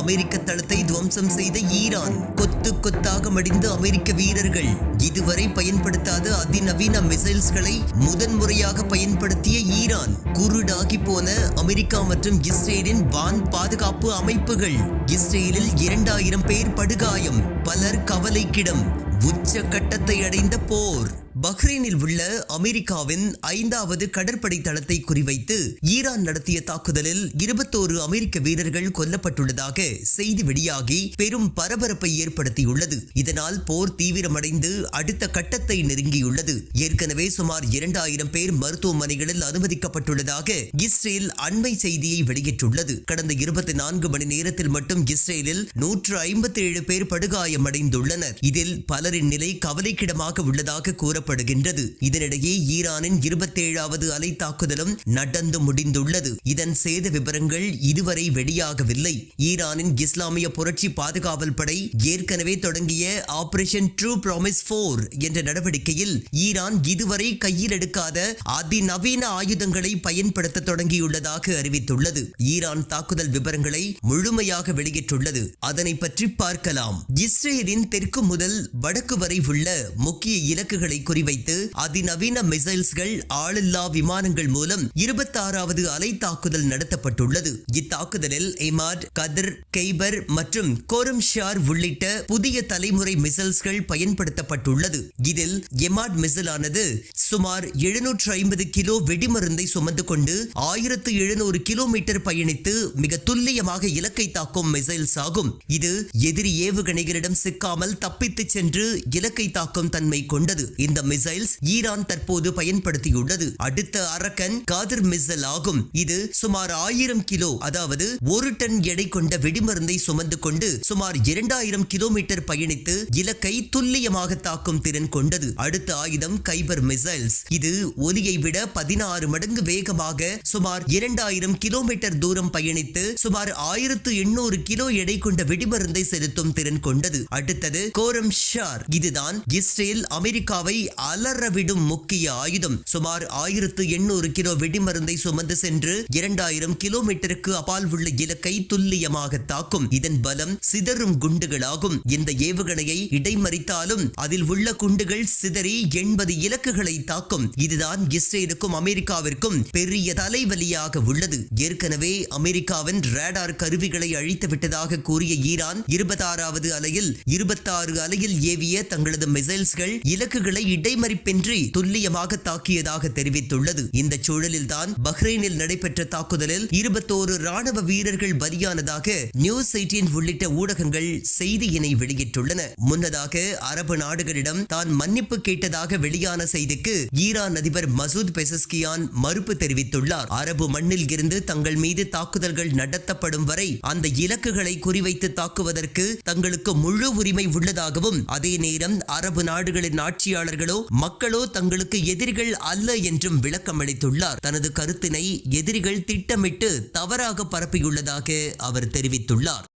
அமெரிக்க தளத்தை துவம்சம் செய்த ஈரான். கொத்து கொத்தாக மடிந்த அமெரிக்க வீரர்கள். இதுவரை பயன்படுத்தாத அதிநவீன மிசைல்ஸ்களை முதன்முறையாக பயன்படுத்திய ஈரான். குருடாகி போன அமெரிக்கா மற்றும் இஸ்ரேலின் வான் பாதுகாப்பு அமைப்புகள். இஸ்ரேலில் 2000 பேர் படுகாயம், பலர் கவலைக்கிடம். உச்சகட்டத்தை அடைந்த போர். பஹ்ரைனில் உள்ள அமெரிக்காவின் 5வது கடற்படை தளத்தை குறிவைத்து ஈரான் நடத்திய தாக்குதலில் 21 அமெரிக்க வீரர்கள் கொல்லப்பட்டுள்ளதாக செய்தி வெளியாகி பெரும் பரபரப்பை ஏற்படுத்தியுள்ளது. இதனால் போர் தீவிரமடைந்து அடுத்த கட்டத்தை நெருங்கியுள்ளது. ஏற்கனவே சுமார் 2000 பேர் மருத்துவமனைகளில் அனுமதிக்கப்பட்டுள்ளதாக இஸ்ரேல் அண்மை செய்தியை வெளியிட்டுள்ளது. கடந்த 24 மணி நேரத்தில் மட்டும் இஸ்ரேலில் 157 பேர் படுகாயமடைந்துள்ளனர். இதில் பலரின் நிலை கவலைக்கிடமாக உள்ளதாக கூறப்படுகிறது. இதனிடையே ஈரானின் 27வது அலை தாக்குதலும் நடந்து முடிந்துள்ளது. இதன் சேத விவரங்கள் இதுவரை வெளியாகவில்லை. ஈரானின் இஸ்லாமிய புரட்சி பாதுகாவல் படை ஏற்கனவே தொடங்கிய ஆபரேஷன் ட்ரூ ப்ராமிஸ் 4 என்ற நடவடிக்கையில் ஈரான் இதுவரை கையில் எடுக்காத அதிநவீன ஆயுதங்களை பயன்படுத்த தொடங்கியுள்ளதாக அறிவித்துள்ளது. ஈரான் தாக்குதல் விவரங்களை முழுமையாக வெளியிட்டுள்ளது. அதனை பற்றி பார்க்கலாம். இஸ்ரேலின் தெற்கு முதல் வடக்கு வரை உள்ள முக்கிய இலக்குகளை குறிவைத்து அதிநவீன மிசைல்ஸ்கள், ஆளில்லா விமானங்கள் மூலம் 26வது அலை தாக்குதல் நடத்தப்பட்டுள்ளது. இத்தாக்குதலில் எமாட், கதர், கெய்பர் மற்றும் கோரம்ஷார் உள்ளிட்ட புதிய தலைமுறை மிசைல்ஸ்கள் பயன்படுத்தப்பட்டுள்ளது. இதில் எமாட் மிசைலானது சுமார் 750 கிலோ வெடிமருந்தை சுமந்து கொண்டு 1700 கிலோமீட்டர் பயணித்து மிக துல்லியமாக இலக்கை தாக்கும் மிசைல்ஸ் ஆகும். இது எதிரி ஏவுகணைகளிடம் சிக்காமல் தப்பித்து சென்று இலக்கை தாக்கும் தன்மை கொண்டது. இந்த மிசைல்ஸ் ஈரான் தற்போது பயன்படுத்தியுள்ளது. அடுத்த அரக்கன் காதர் மிசைல் ஆகும். இது சுமார் 1000 கிலோ, அதாவது 1 டன் எடை கொண்ட வெடிமருந்தை சுமந்து கொண்டு சுமார் 2000 கிலோமீட்டர் பயணித்து இலக்கை துல்லியமாக தாக்கும் திறன் கொண்டது. அடுத்த ஆயுதம் கைபர் மிசைல்ஸ். இது ஒலியை விட 16 மடங்கு வேகமாக சுமார் 2000 கிலோமீட்டர் தூரம் பயணித்து சுமார் 1800 கிலோ எடை கொண்ட வெடிமருந்தை செலுத்தும் திறன் கொண்டது. அடுத்தது கோரம்ஷார். இதுதான் இஸ்ரேல் அமெரிக்காவை அலறவிடும் முக்கிய ஆயுதம். சுமார் 1800 கிலோ வெடிமருந்தை சுமந்து சென்று 2000 கிலோமீட்டருக்கு அப்பால் உள்ள இலக்கை துல்லியமாக தாக்கும். இதன் பலம் சிதறும் குண்டுகளாகும். இந்த ஏவுகணையை இடைமறித்தாலும் அதில் உள்ள குண்டுகள் சிதறி 80 இலக்குகளை தாக்கும். இதுதான் இஸ்ரேலுக்கும் அமெரிக்காவிற்கும் பெரிய தலைவலியாக உள்ளது. ஏற்கனவே அமெரிக்காவின் ரேடார் கருவிகளை அழித்து விட்டதாக கூறிய ஈரான் 26வது அலையில் 26 அலையில் ஏவிய தங்களது மிசைல்ஸ்கள் இலக்குகளை இடைமறிப்பின்றி துல்லியமாக தாக்கியதாக தெரிவித்துள்ளது. இந்த சூழலில்தான் பஹ்ரைனில் நடைபெற்ற தாக்குதலில் 21 ராணுவ வீரர்கள் பலியானதாக நியூஸ் 18 உள்ளிட்ட ஊடகங்கள் செய்தியினை வெளியிட்டுள்ளன. முன்னதாக அரபு நாடுகளிடம் தான் மன்னிப்பு கேட்டதாக வெளியான செய்திக்கு ஈரான் அதிபர் மசூத் பெசஸ்கியான் மறுப்பு தெரிவித்துள்ளார். அரபு மண்ணில் இருந்து தங்கள் மீது தாக்குதல்கள் நடத்தப்படும் வரை அந்த இலக்குகளை குறிவைத்து தாக்குவதற்கு தங்களுக்கு முழு உரிமை உள்ளதாகவும், அதே நேரம் அரபு நாடுகளின் ஆட்சியாளர்களோ மக்களோ தங்களுக்கு எதிரிகள் அல்ல என்றும் விளக்கம் அளித்துள்ளார். தனது கருத்தினை எதிரிகள் திட்டமிட்டு தவறாக பரப்பியுள்ளதாக அவர் தெரிவித்துள்ளார்.